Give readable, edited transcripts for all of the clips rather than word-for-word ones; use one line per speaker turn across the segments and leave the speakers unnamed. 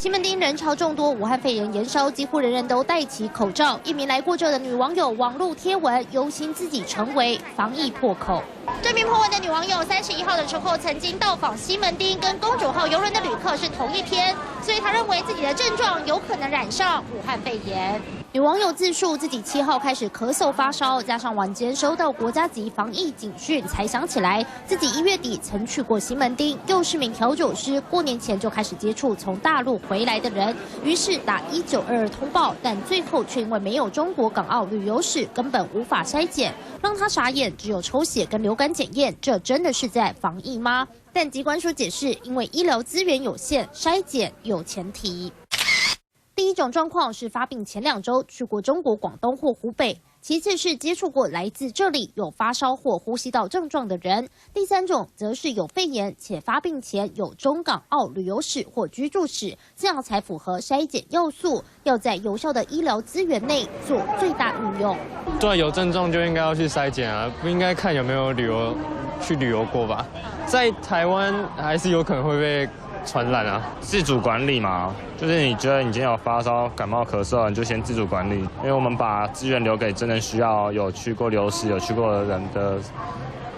西门町人潮众多，武汉肺炎延烧，几乎人人都戴起口罩。一名来过这的女网友网路贴文，忧心自己成为防疫破口。这名破文的女网友31号的时候曾经到访西门町，跟公主号邮轮的旅客是同一天，所以她认为自己的症状有可能染上武汉肺炎。女网友自述自己7号开始咳嗽发烧，加上晚间收到国家级防疫警讯，才想起来自己1月底曾去过西门町，又是名调酒师，过年前就开始接触从大陆回来的人，于是打1922通报，但最后却因为没有中国港澳旅游史，根本无法筛检，让他傻眼，只有抽血跟流感检验，这真的是在防疫吗？但疾管署解释，因为医疗资源有限，筛检有前提。第一种状况是发病前2周去过中国广东或湖北，其次是接触过来自这里有发烧或呼吸道症状的人，第3种则是有肺炎且发病前有中港澳旅游史或居住史，这样才符合筛检要素，要在有效的医疗资源内做最大运用。
对，有症状就应该要去筛检啊，不应该看有没有去旅游过吧？在台湾还是有可能会被传染啊，
自主管理嘛，就是你觉得你今天有发烧、感冒、咳嗽，你就先自主管理，因为我们把资源留给真正需要有去过流失、有去过的人的，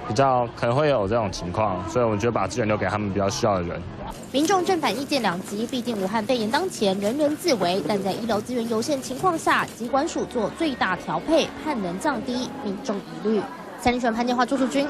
比较可能会有这种情况，所以我们觉得把资源留给他们比较需要的人。
民众正反意见两极，毕竟武汉肺炎当前人人自危，但在医疗资源有限情况下，疾管署做最大调配，盼能降低民众疑虑。三立新闻潘建华、朱淑君。